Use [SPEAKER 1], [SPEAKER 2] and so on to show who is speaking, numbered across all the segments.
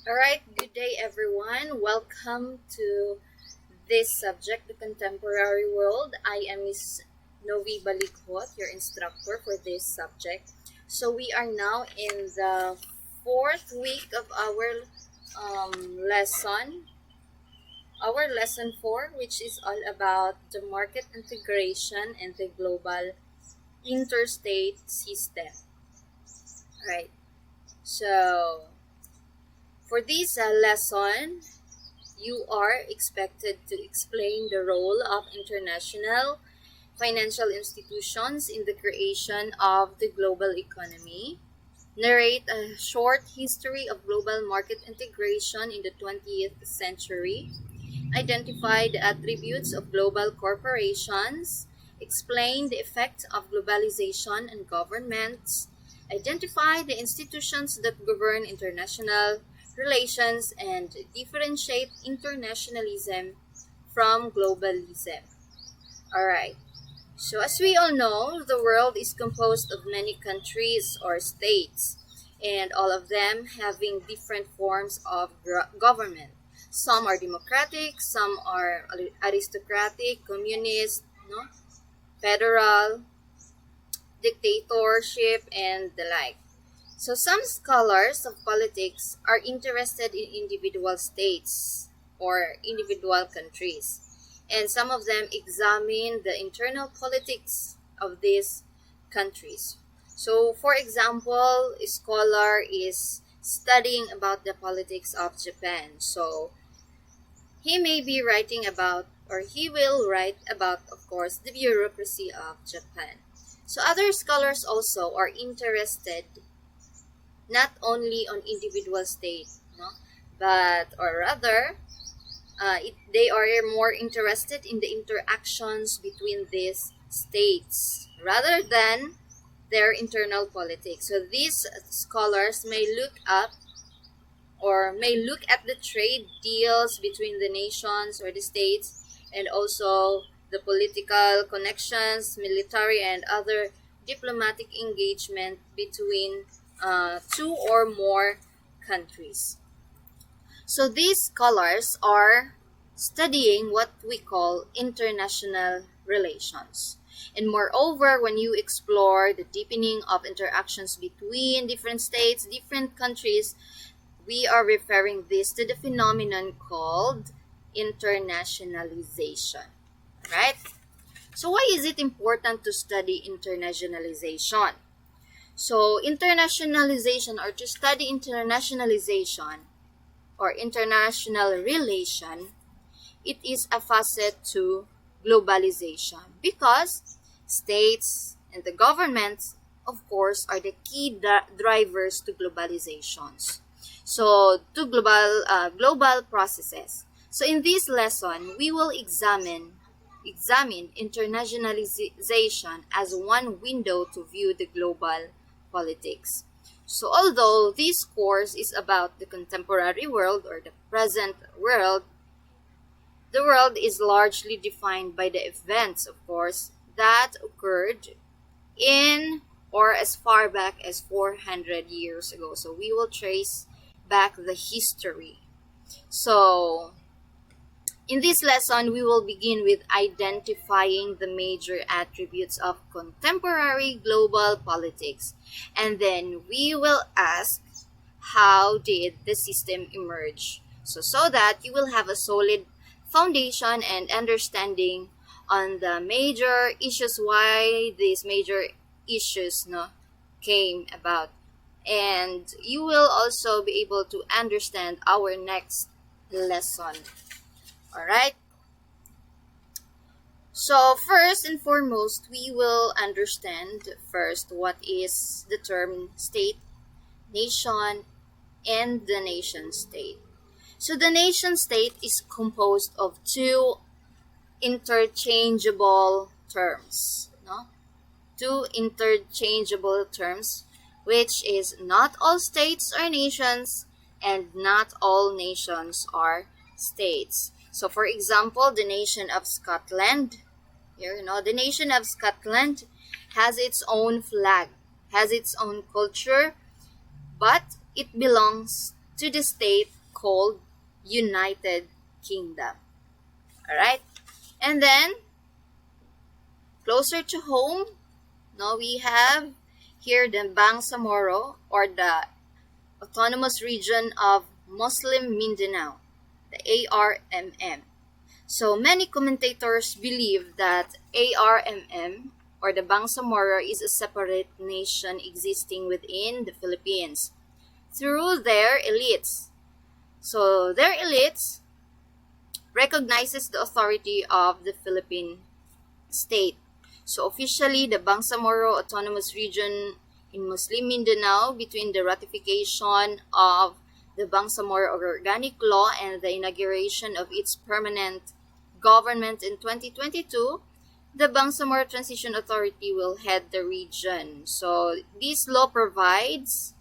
[SPEAKER 1] All right, good day everyone. Welcome to this subject, the contemporary world. I am Miss Novi Balikhot, your instructor for this subject. So we are now in the fourth week of our lesson 4, which is all about the market integration and the global interstate system. All right. So for this lesson, you are expected to explain the role of international financial institutions in the creation of the global economy, narrate a short history of global market integration in the 20th century, identify the attributes of global corporations, explain the effect of globalization on governments, identify the institutions that govern international relations, and differentiate internationalism from globalism. Alright, so as we all know, the world is composed of many countries or states, and all of them having different forms of government. Some are democratic, some are aristocratic, communist, no? Federal, dictatorship, and the like. So some scholars of politics are interested in individual states or individual countries, and some of them examine the internal politics of these countries. So for example, a scholar is studying about the politics of Japan. So he may be writing about, or he will write about, of course, the bureaucracy of Japan. So other scholars also are interested not only on individual state, no, but or rather, they are more interested in the interactions between these states rather than their internal politics. So these scholars may look up or may look at the trade deals between the nations or the states, and also the political connections, military and other diplomatic engagement between two or more countries. So these scholars are studying what we call international relations. And moreover, when you explore the deepening of interactions between different states, different countries, we are referring this to the phenomenon called internationalization. Right? So why is it important to study internationalization? So internationalization, or to study internationalization or international relation, it is a facet to globalization because states and the governments, of course, are the key drivers to globalizations. So to global processes. So in this lesson, we will examine internationalization as one window to view the global politics. So although this course is about the contemporary world or the present world, the world is largely defined by the events, of course, that occurred in or as far back as 400 years ago. So we will trace back the history. So in this lesson, we will begin with identifying the major attributes of contemporary global politics. And then we will ask, how did the system emerge? So that you will have a solid foundation and understanding on the major issues, why these major issues came about. And you will also be able to understand our next lesson. Alright? So first and foremost, we will understand first what is the term state, nation, and the nation state. So the nation state is composed of two interchangeable terms. Two interchangeable terms, which is not all states are nations and not all nations are states. So for example, the nation of Scotland, the nation of Scotland has its own flag, has its own culture, but it belongs to the state called United Kingdom. Alright? And then, closer to home, now we have here the Bangsamoro, or the Autonomous Region of Muslim Mindanao, the ARMM. So many commentators believe that ARMM, or the Bangsamoro, is a separate nation existing within the Philippines through their elites. So their elites recognizes the authority of the Philippine state. So officially, the Bangsamoro Autonomous Region in Muslim Mindanao, between the ratification of the Bangsamoro Organic Law and the inauguration of its permanent government in 2022, the Bangsamoro Transition Authority will head the region. So this law provides,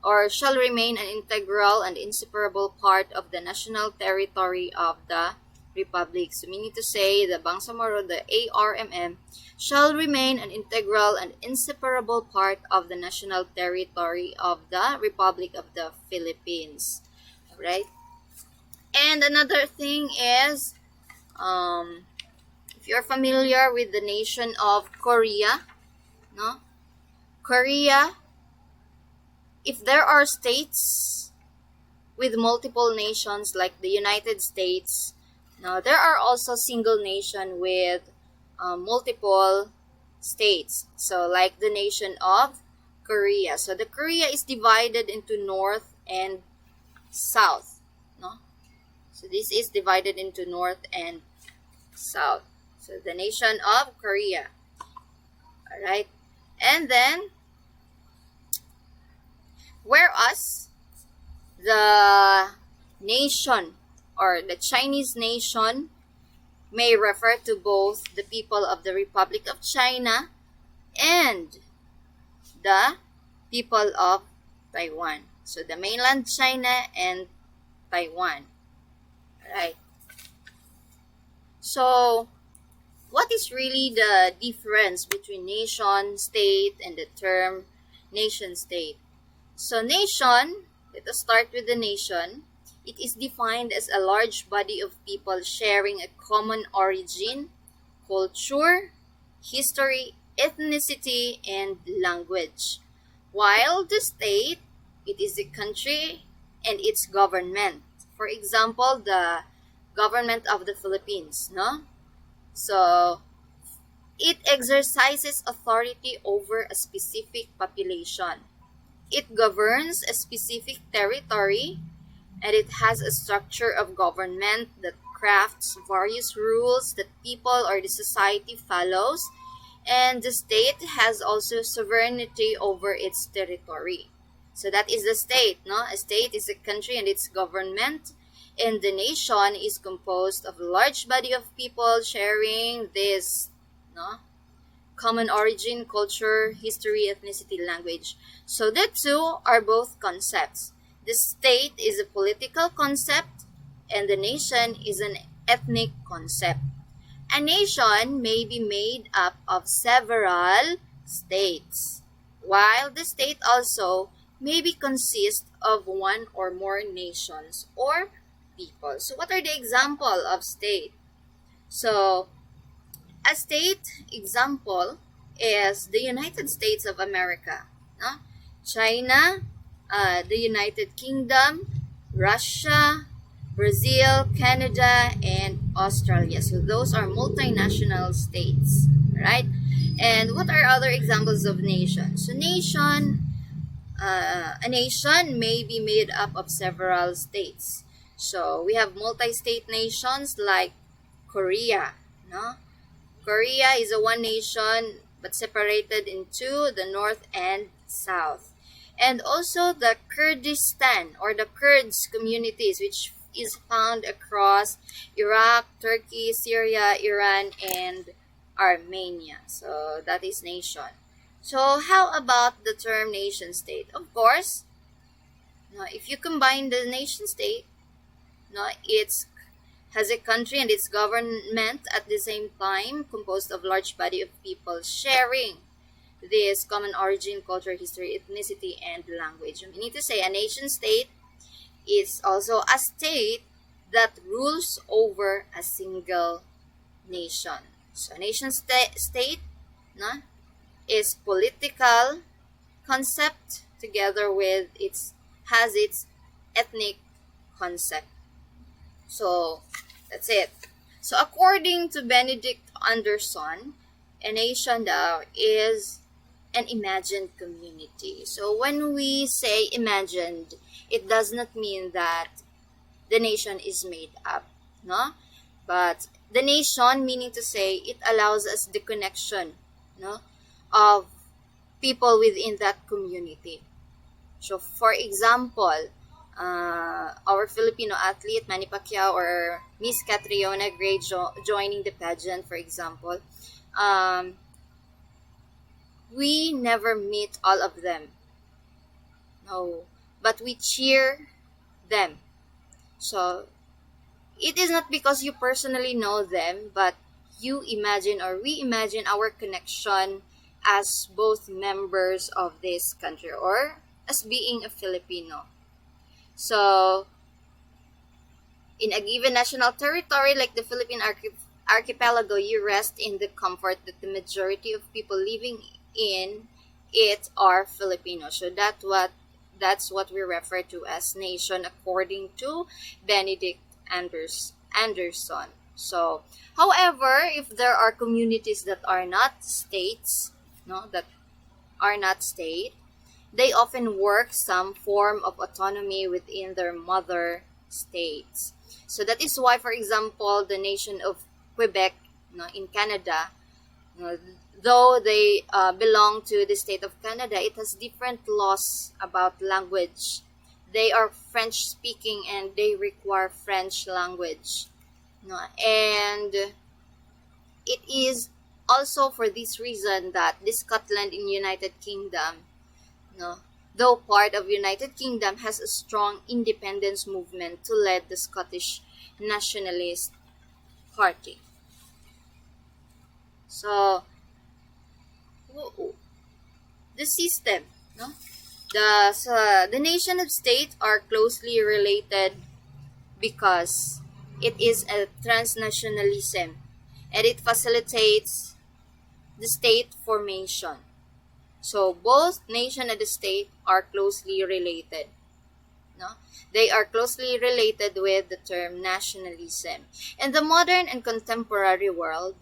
[SPEAKER 1] or shall remain, an integral and inseparable part of the national territory of the Republic. So meaning to say, the Bangsamoro, the ARMM, shall remain an integral and inseparable part of the national territory of the Republic of the Philippines. Alright? And another thing is, if you're familiar with the nation of Korea, no? Korea, if there are states with multiple nations like the United States, now there are also single nation with multiple states. So like the nation of Korea. So the Korea is divided into North and South. No? So this is divided into North and South. So the nation of Korea. Alright. And then, whereas the nation, or the Chinese nation, may refer to both the people of the Republic of China and the people of Taiwan. So the mainland China and Taiwan. Alright. So, what is really the difference between nation, state, and the term nation-state? So nation, let us start with the nation. It is defined as a large body of people sharing a common origin, culture, history, ethnicity, and language. While the state, it is a country and its government. For example, the government of the Philippines, no? So, it exercises authority over a specific population. It governs a specific territory, and it has a structure of government that crafts various rules that people or the society follows, and the state has also sovereignty over its territory. So that is the state, no? A state is a country and its government, and the nation is composed of a large body of people sharing this, no, common origin, culture, history, ethnicity, language. So the two are both concepts. The state is a political concept, and the nation is an ethnic concept. A nation may be made up of several states, while the state also may be consist of one or more nations or people. So what are the example of state? So a state example is the United States of America, no? China, the United Kingdom, Russia, Brazil, Canada, and Australia. So those are multinational states, right? And what are other examples of nations? So a nation may be made up of several states. So we have multi-state nations like Korea, no? Korea is a one nation but separated into the north and south. And also the Kurdistan, or the Kurds communities, which is found across Iraq, Turkey, Syria, Iran, and Armenia. So that is nation. So how about the term nation state? Of course, if you combine the nation state, it has a country and its government at the same time, composed of large body of people sharing this common origin, culture, history, ethnicity, and language. We need to say a nation state is also a state that rules over a single nation. So state no, is political concept together with its ethnic concept. So that's it. So according to Benedict Anderson, a nation daw is an imagined community. So when we say imagined, it does not mean that the nation is made up, no? But the nation, meaning to say, it allows us the connection, no, of people within that community. So, for example, our Filipino athlete Manny Pacquiao or Miss Catriona Gray joining the pageant, for example, we never meet all of them, no, but we cheer them. So it is not because you personally know them, but you imagine or we imagine our connection as both members of this country or as being a Filipino. So, in a given national territory like the Philippine archipelago, you rest in the comfort that the majority of people living in it are Filipino. So that's what we refer to as nation according to Benedict Anderson. So, however, if there are communities that are not states, no, that are not state, they often work some form of autonomy within their mother states. So that is why, for example, the nation of Quebec, no, in Canada, no, though they belong to the state of Canada, it has different laws about language. They are French speaking and they require French language. No? And it is also for this reason that the Scotland in United Kingdom, no, though part of United Kingdom, has a strong independence movement to lead the Scottish Nationalist Party. So, the system, no? The nation of state are closely related because it is a transnationalism and it facilitates the state formation. So both nation and the state are closely related. No? They are closely related with the term nationalism. In the modern and contemporary world,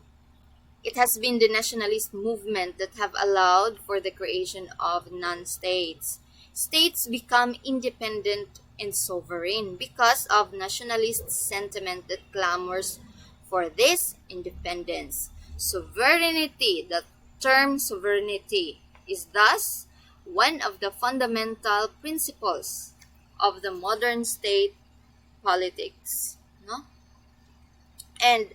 [SPEAKER 1] it has been the nationalist movement that have allowed for the creation of non-states. States become independent and sovereign because of nationalist sentiment that clamors for this independence. Sovereignty, the term sovereignty, is thus one of the fundamental principles of the modern state politics. No? And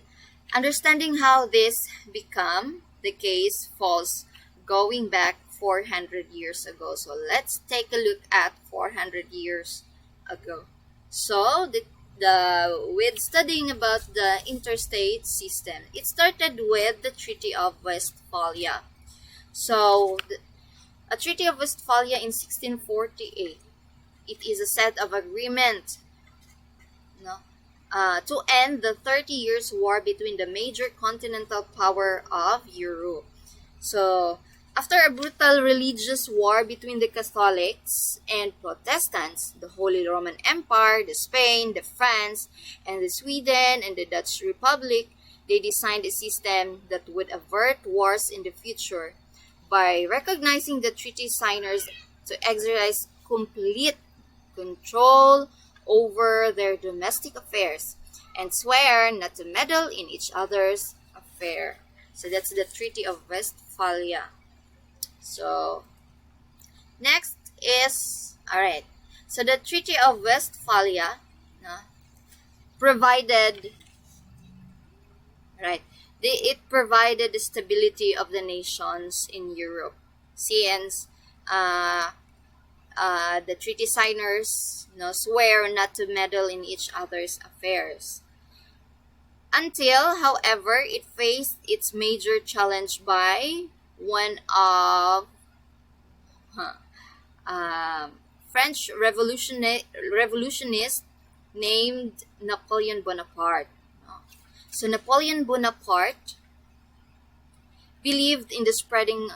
[SPEAKER 1] understanding how this become the case falls going back 400 years ago. So let's take a look at 400 years ago. So with studying about the interstate system, it started with the Treaty of Westphalia. So a Treaty of Westphalia in 1648. It is a set of agreement, no, to end the 30 Years' War between the major continental power of Europe. So, after a brutal religious war between the Catholics and Protestants, the Holy Roman Empire, the Spain, the France, and the Sweden and the Dutch Republic, they designed a system that would avert wars in the future by recognizing the treaty signers to exercise complete control over their domestic affairs and swear not to meddle in each other's affair. So that's the Treaty of Westphalia. So next is, alright, so the Treaty of Westphalia provided, right, it provided the stability of the nations in Europe since the treaty signers swear not to meddle in each other's affairs. Until, however, it faced its major challenge by one of French revolutionist named Napoleon Bonaparte. So Napoleon Bonaparte believed in the spreading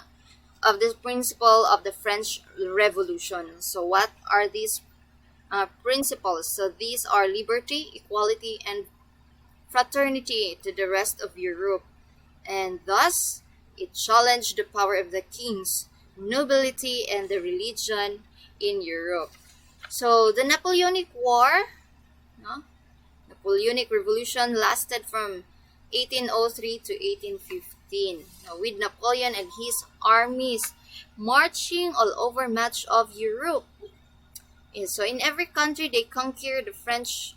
[SPEAKER 1] of the principle of the French Revolution. So what are these principles? So these are liberty, equality, and fraternity to the rest of Europe, and thus it challenged the power of the kings, nobility, and the religion in Europe. So the Napoleonic War, no? Napoleonic Revolution lasted from 1803 to 1815, with Napoleon and his armies marching all over much of Europe. And so in every country they conquered, the French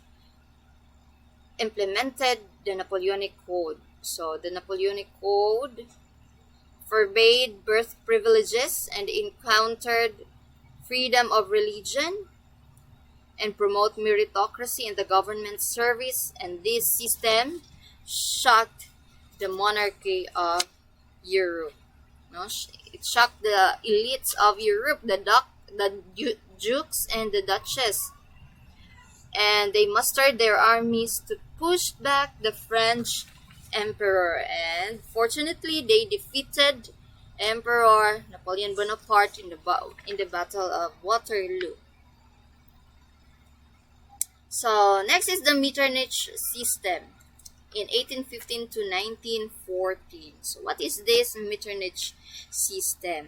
[SPEAKER 1] implemented the Napoleonic Code. So the Napoleonic Code forbade birth privileges and encountered freedom of religion and promote meritocracy in the government service, and this system shocked the monarchy of Europe. No? It shocked the elites of Europe, the dukes and the duchess, and they mustered their armies to push back the French emperor, and fortunately they defeated Emperor Napoleon Bonaparte in the Battle of Waterloo. So next is the Metternich system in 1815 to 1914. So what is this Metternich system?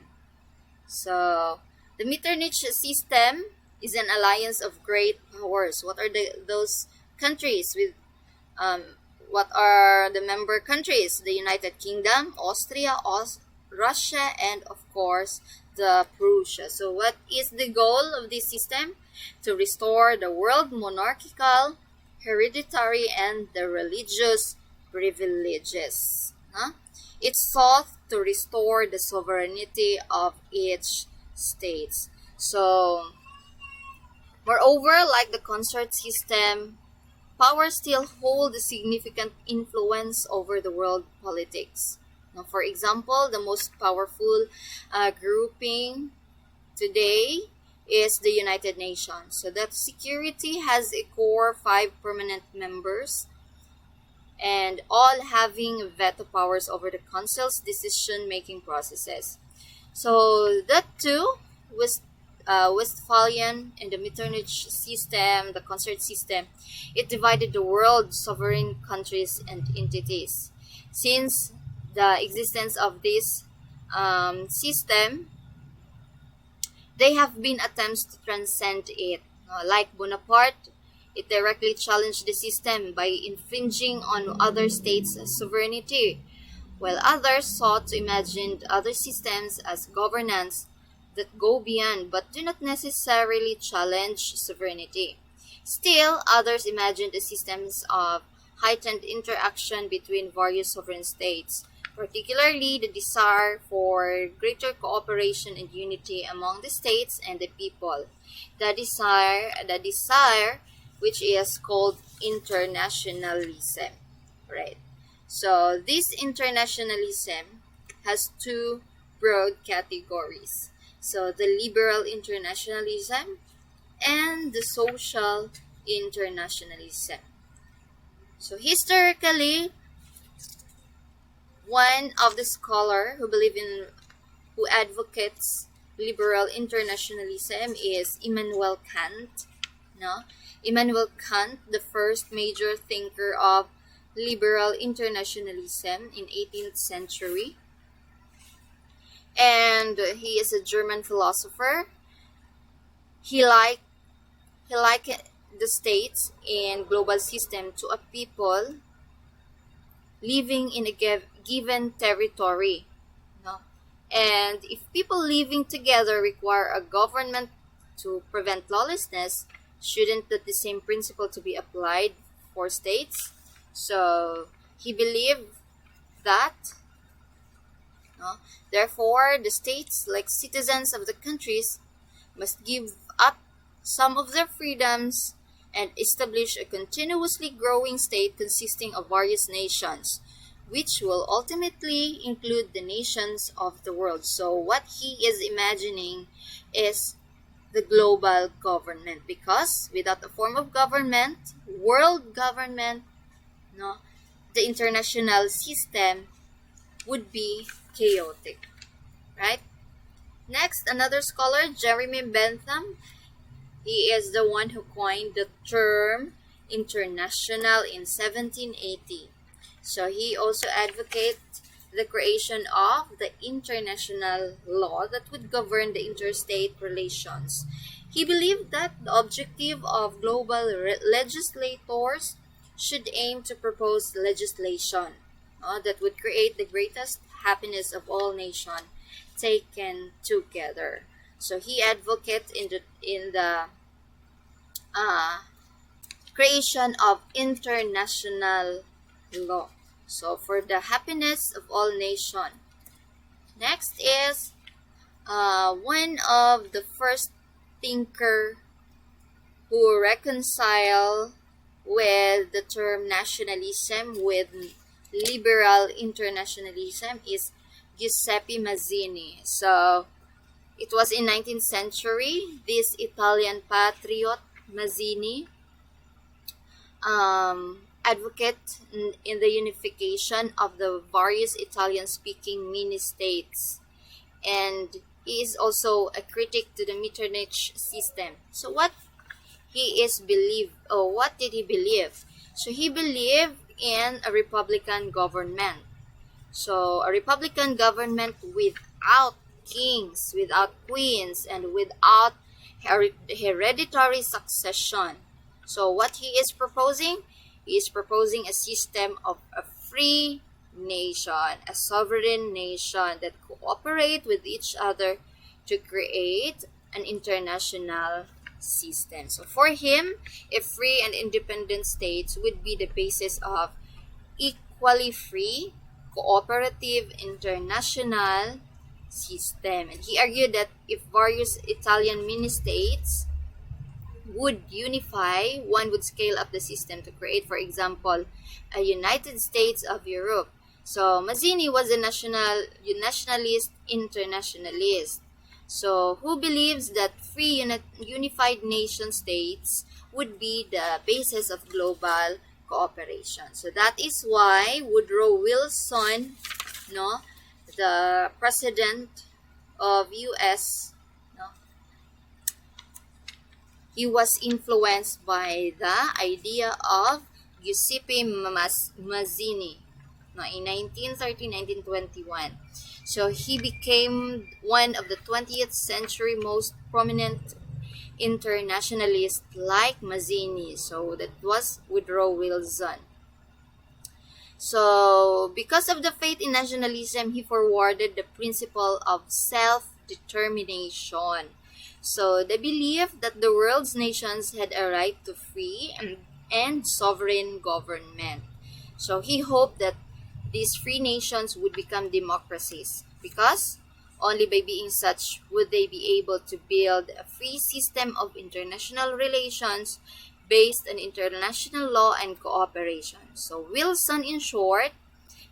[SPEAKER 1] So the Metternich system is an alliance of great powers. What are those countries with what are the member countries? The United Kingdom, Austria, Russia, and of course the Prussia. So what is the goal of this system? To restore the world monarchical, hereditary, and the religious privileges. It sought to restore the sovereignty of each state. So, moreover, like the consort system, power still hold a significant influence over the world politics. Now, for example, the most powerful grouping today is the United Nations. So that security has a core 5 permanent members, and all having veto powers over the Council's decision-making processes. So that too was Westphalian and the Metternich system, the consort system, it divided the world sovereign countries and entities. Since the existence of this system, there have been attempts to transcend it. Like Bonaparte, it directly challenged the system by infringing on other states' sovereignty, while others sought to imagine other systems as governance that go beyond but do not necessarily challenge sovereignty. Still, others imagined the systems of heightened interaction between various sovereign states, particularly the desire for greater cooperation and unity among the states and the people. The desire which is called internationalism, right? So this internationalism has 2 broad categories. So the liberal internationalism and the social internationalism. So historically, one of the scholar who advocates liberal internationalism is Immanuel Kant. Immanuel Kant, the first major thinker of liberal internationalism in 18th century. And he is a German philosopher. He liked the states and global system to a people living in a given territory. And if people living together require a government to prevent lawlessness, shouldn't that the same principle to be applied for states? So he believed that therefore the states, like citizens of the countries, must give up some of their freedoms and establish a continuously growing state consisting of various nations, which will ultimately include the nations of the world. So what he is imagining is the global government, because without a form of government, world government, no, the international system would be chaotic, right? Next, another scholar, Jeremy Bentham. He is the one who coined the term international in 1780. So he also advocates the creation of the international law that would govern the interstate relations. He believed that the objective of global legislators should aim to propose legislation that would create the greatest happiness of all nations taken together. So he advocates in the uh, creation of international law. So for the happiness of all nations. Next is one of the first thinker who reconcile with the term nationalism with liberal internationalism is Giuseppe Mazzini. So it was in 19th century, this Italian patriot Mazzini advocate in the unification of the various Italian-speaking mini-states, and he is also a critic to the Metternich system. So what what did he believe? So he believed in a republican government. So a republican government without kings, without queens, and without hereditary succession. So what he is proposing? He is proposing a system of a free nation, a sovereign nation that cooperate with each other to create an international system. So for him, a free and independent states would be the basis of equally free, cooperative international system. And he argued that if various Italian mini-states would unify, one would scale up the system to create, for example, a United States of Europe. So Mazzini was a nationalist internationalist. So who believes that free unified nation states would be the basis of global cooperation. So that is why Woodrow Wilson, the president of US, he was influenced by the idea of Giuseppe Mazzini in 1930-1921. So he became one of the 20th century most prominent internationalists like Mazzini. So that was Woodrow Wilson. So because of the faith in nationalism, he forwarded the principle of self-determination. So the belief that the world's nations had a right to free and sovereign government. So he hoped that these free nations would become democracies, because only by being such would they be able to build a free system of international relations based on international law and cooperation. So Wilson, in short,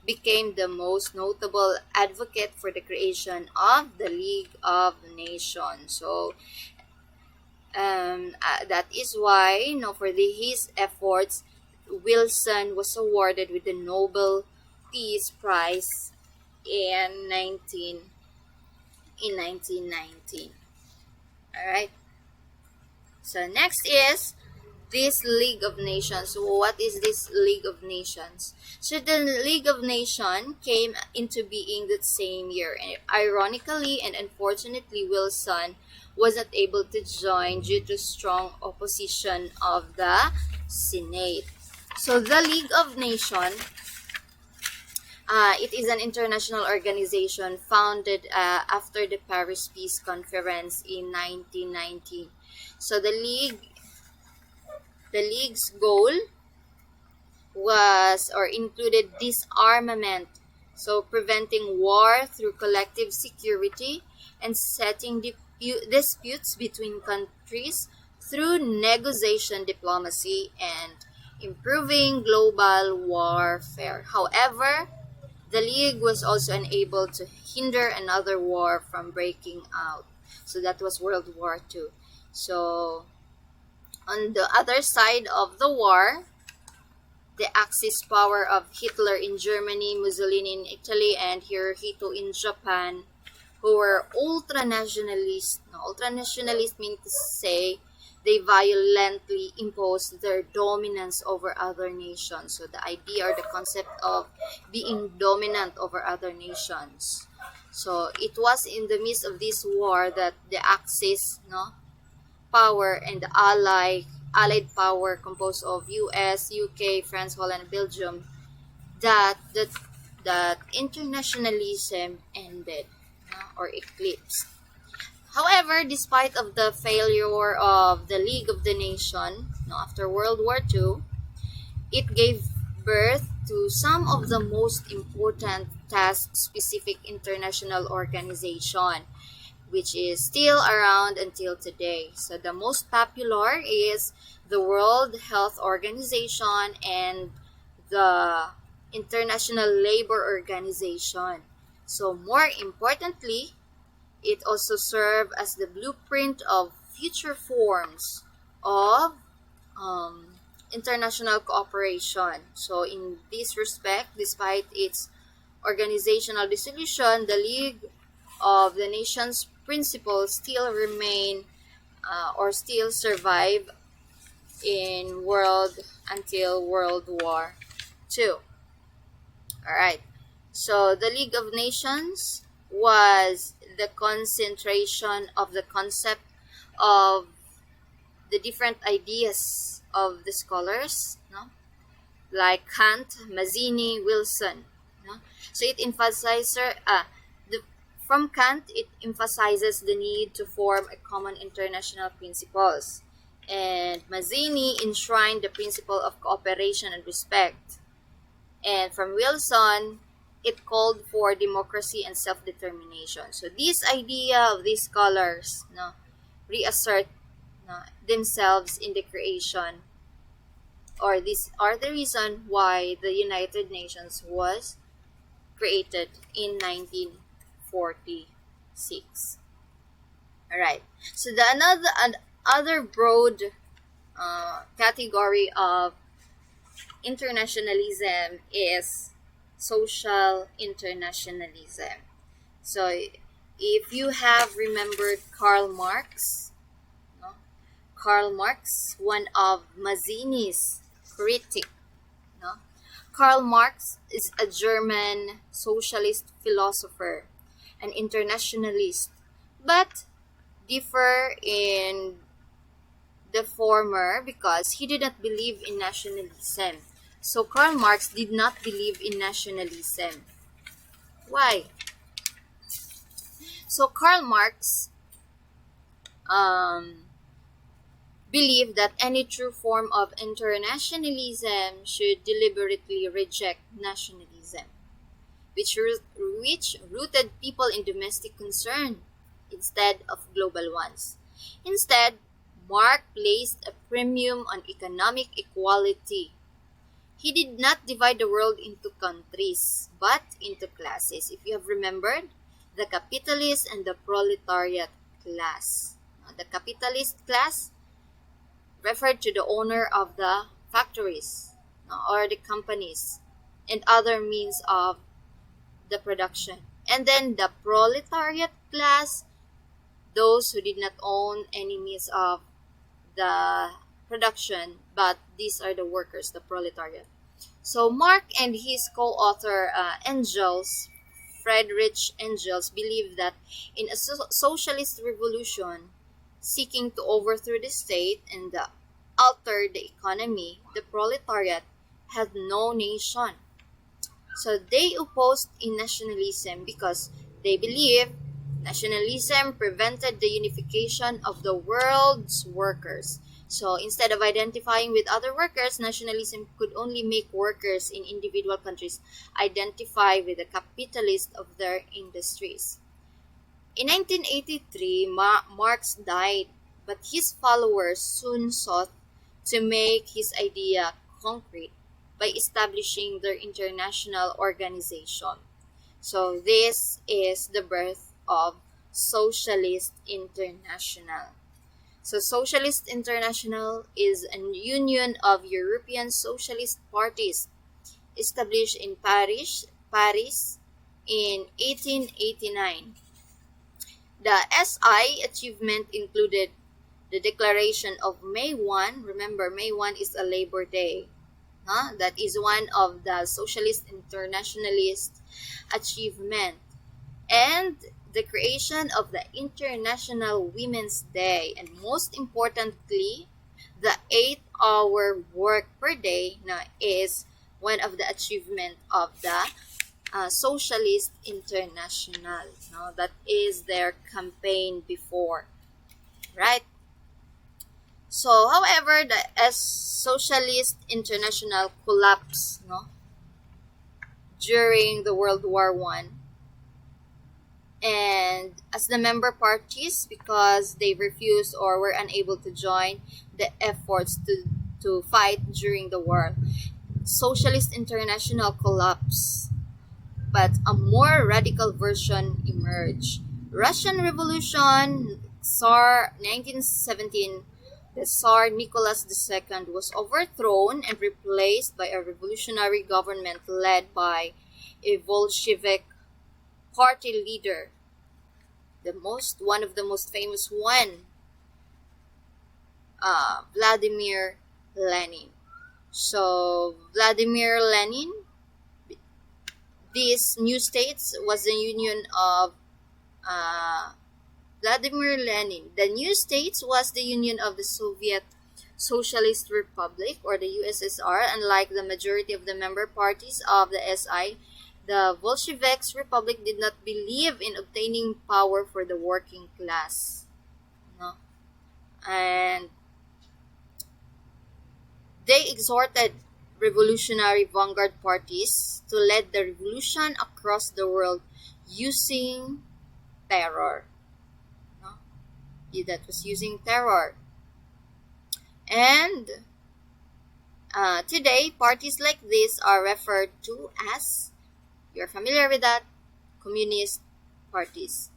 [SPEAKER 1] became the most notable advocate for the creation of the League of Nations. So that is why, for his efforts, Wilson was awarded with the Nobel Peace Prize in 1919. All right. So next is this League of Nations. So what is this League of Nations? So the League of Nations came into being that same year. And ironically and unfortunately, Wilson was not able to join due to strong opposition of the Senate. So the League of Nations, it is an international organization founded after the Paris Peace Conference in 1919. So the League's goal included disarmament, so preventing war through collective security and setting disputes between countries through negotiation diplomacy and improving global warfare. However, the League was also unable to hinder another war from breaking out. So that was World War II. So, on the other side of the war, the Axis power of Hitler in Germany, Mussolini in Italy, and Hirohito in Japan, who were ultra-nationalists. Now, ultra-nationalist means to say they violently imposed their dominance over other nations. So the idea or the concept of being dominant over other nations. So it was in the midst of this war that the Axis, power and the allied power composed of US, UK, France, Holland, Belgium, that internationalism ended, or eclipsed. However, despite of the failure of the League of the Nation, after World War II, it gave birth to some of the most important task-specific international organization, which is still around until today. So the most popular is the World Health Organization and the International Labor Organization. So more importantly, it also served as the blueprint of future forms of international cooperation. So in this respect, despite its organizational dissolution, the League of the Nations principles still remain or still survive in world until World War II. All right. So the League of Nations was the concentration of the concept of the different ideas of the scholars, like Kant, Mazzini, Wilson. So it emphasizes from Kant, it emphasizes the need to form a common international principles, and Mazzini enshrined the principle of cooperation and respect. And from Wilson, it called for democracy and self-determination. So this idea of these scholars reassert themselves in the creation, or these are the reason why the United Nations was created in 1946. All right. So the other broad category of internationalism is social internationalism. So if you have remembered Karl Marx, one of Mazzini's critic, Karl Marx is a German socialist philosopher, an internationalist, but differ in the former because he did not believe in nationalism. So Karl Marx did not believe in nationalism. Why? So Karl Marx believed that any true form of internationalism should deliberately reject nationalism, which rooted people in domestic concern instead of global ones. Instead, Marx placed a premium on economic equality. He did not divide the world into countries, but into classes. If you have remembered, the capitalist and the proletariat class. The capitalist class referred to the owner of the factories or the companies and other means of the production. And then the proletariat class, those who did not own any means of the production, but these are the workers, the proletariat. So Marx and his co-author Friedrich Engels, believed that in a socialist revolution seeking to overthrow the state and alter the economy, the proletariat had no nation. So they opposed in nationalism because they believed nationalism prevented the unification of the world's workers. So instead of identifying with other workers, nationalism could only make workers in individual countries identify with the capitalists of their industries. In 1983, Marx died, but his followers soon sought to make his idea concrete by establishing their international organization. So this is the birth of Socialist International. So Socialist International is a union of European socialist parties established in Paris in 1889. The SI achievement included the declaration of May 1. Remember, May 1 is a Labor Day. That is one of the Socialist Internationalist achievement. And the creation of the International Women's Day. And most importantly, the 8-hour work per day is one of the achievement of the Socialist International. That is their campaign before, right? So, however, the Socialist International collapsed, during the World War One, and as the member parties, because they refused or were unable to join the efforts to fight during the war, Socialist International collapsed, but a more radical version emerged. Russian Revolution, Tsar 1917, the Tsar Nicholas II was overthrown and replaced by a revolutionary government led by a Bolshevik party leader, one of the most famous one, Vladimir Lenin. So Vladimir Lenin, this new states was the union of Vladimir Lenin. The new states was the union of the Soviet Socialist Republic, or the USSR. Unlike the majority of the member parties of the SI, the Bolsheviks Republic did not believe in obtaining power for the working class. And they exhorted revolutionary vanguard parties to lead the revolution across the world using terror. That was using terror. And today, parties like this are referred to as, you're familiar with that, communist parties.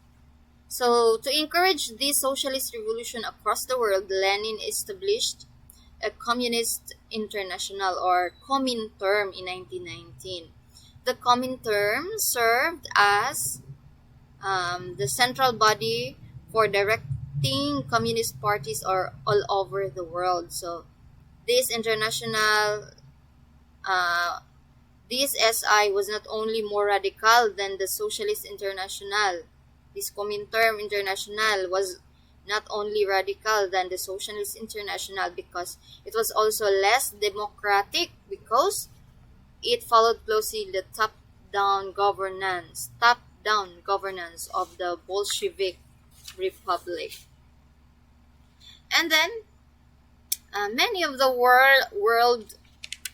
[SPEAKER 1] So, to encourage this socialist revolution across the world, Lenin established a Communist International, or Comintern, in 1919. The Comintern served as the central body for directing communist parties all over the world. So, this this SI was not only more radical than the Socialist International. This Comintern International was not only radical than the Socialist International because it was also less democratic, because it followed closely the top-down governance of the Bolshevik Republic. And then many of the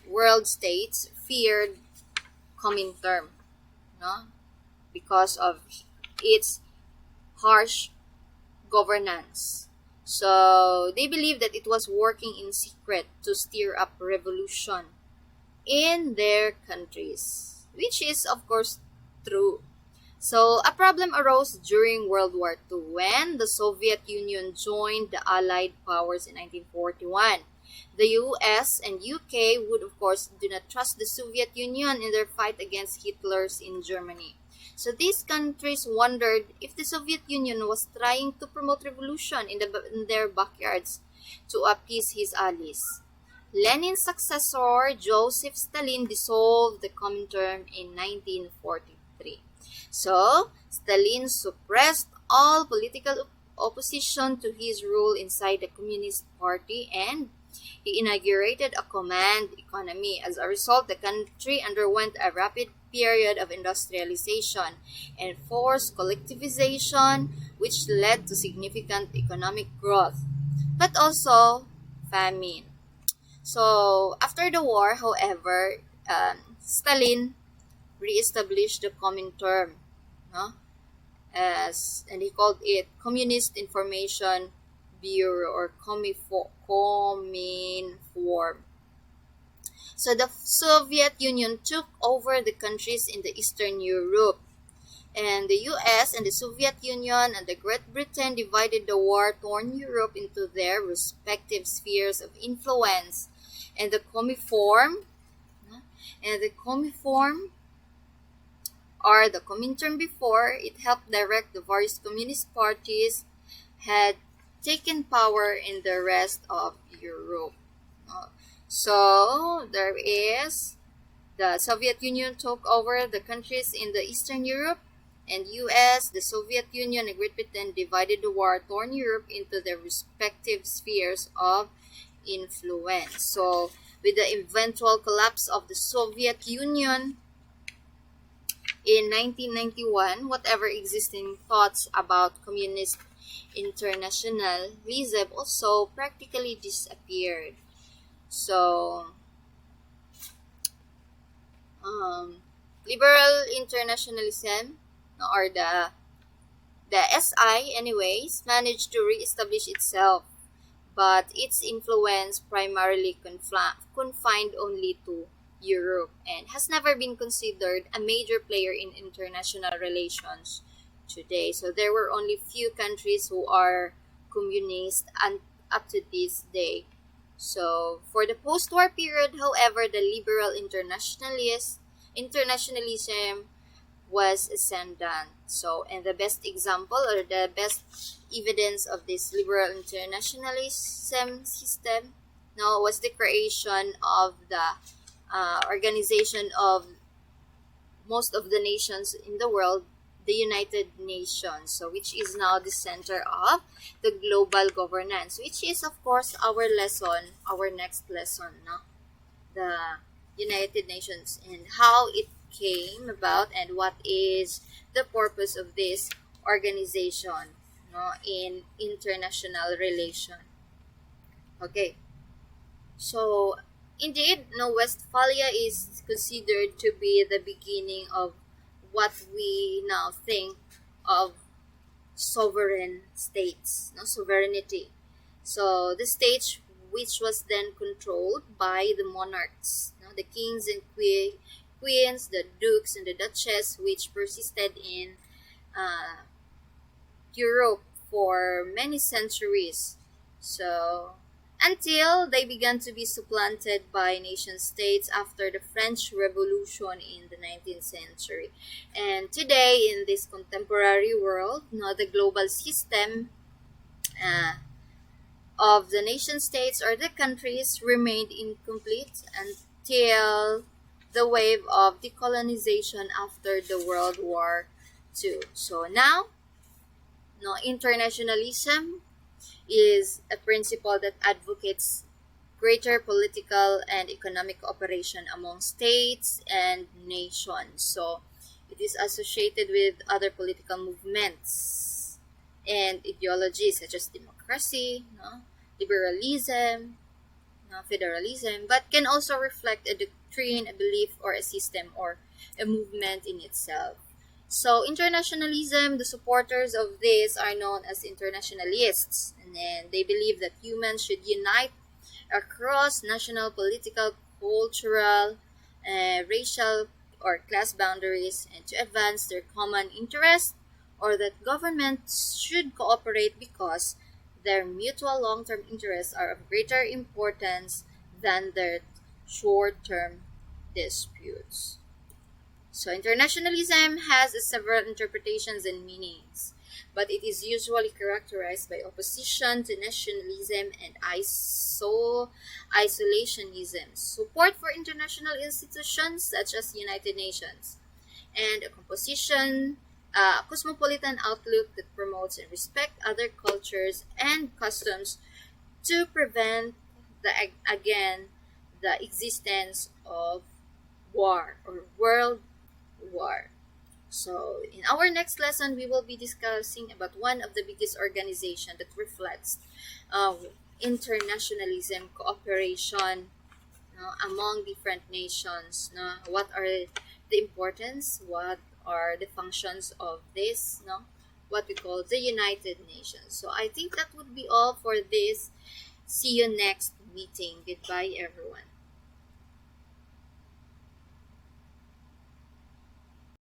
[SPEAKER 1] world states feared Comintern, because of its harsh governance. So they believed that it was working in secret to stir up revolution in their countries, which is of course true. So a problem arose during World War II when the Soviet Union joined the Allied powers in 1941. The US and UK would of course do not trust the Soviet Union in their fight against Hitler's in Germany. So these countries wondered if the Soviet Union was trying to promote revolution in their backyards to appease his allies. Lenin's successor, Joseph Stalin, dissolved the Comintern in 1943. So, Stalin suppressed all political opposition to his rule inside the Communist Party, and he inaugurated a command economy. As a result, the country underwent a rapid period of industrialization and forced collectivization, which led to significant economic growth, but also famine. So, after the war, however, Stalin re-established the Comintern, and he called it Communist Information Bureau, or Cominform. So the Soviet Union took over the countries in the Eastern Europe, And the US and the Soviet Union and the Great Britain divided the war-torn Europe into their respective spheres of influence. And the Comiform, and the Comiform or the Comintern before, it helped direct the various communist parties had taken power in the rest of Europe. So there is the Soviet Union took over the countries in the Eastern Europe, and US, the Soviet Union, and Great Britain divided the war-torn Europe into their respective spheres of influence. So with the eventual collapse of the Soviet Union in 1991, whatever existing thoughts about communist internationalism also practically disappeared. So, liberal internationalism, or the SI anyways, managed to re-establish itself, but its influence primarily confined only to Europe and has never been considered a major player in international relations today. So there were only few countries who are communist and up to this day. So for the post-war period, however, the liberal internationalism was ascendant. So, and the best example or the best evidence of this liberal internationalism system now was the creation of the organization of most of the nations in the world, the United Nations, so which is now the center of the global governance, which is of course our lesson, our next lesson, no? The United Nations and how it came about and what is the purpose of this organization, no, in international relation. Okay, so indeed, no, Westphalia is considered to be the beginning of what we now think of sovereign states, no, sovereignty. So the state which was then controlled by the monarchs, no, the kings and queens, the dukes and the duchess, which persisted in uh, Europe for many centuries. So until they began to be supplanted by nation states after the French Revolution in the 19th century. And today, in this contemporary world, no, the global system uh, of the nation states or the countries remained incomplete until the wave of decolonization after the World War II. So now, no, internationalism is a principle that advocates greater political and economic cooperation among states and nations. So it is associated with other political movements and ideologies such as democracy, no, liberalism, no, federalism, but can also reflect a doctrine, a belief, or a system or a movement in itself. So internationalism, the supporters of this are known as internationalists, and then they believe that humans should unite across national, political, cultural, racial, or class boundaries and to advance their common interest, or that governments should cooperate because their mutual long-term interests are of greater importance than their short-term disputes. So internationalism has several interpretations and meanings, but it is usually characterized by opposition to nationalism and isolationism, support for international institutions such as United Nations, and a cosmopolitan outlook that promotes and respects other cultures and customs to prevent the existence of war or world war. So, in our next lesson, we will be discussing about one of the biggest organization that reflects uh, internationalism, cooperation, no, among different nations. No? What are the importance? What are the functions of this? No? What we call the United Nations. So, I think that would be all for this. See you next meeting. Goodbye, everyone.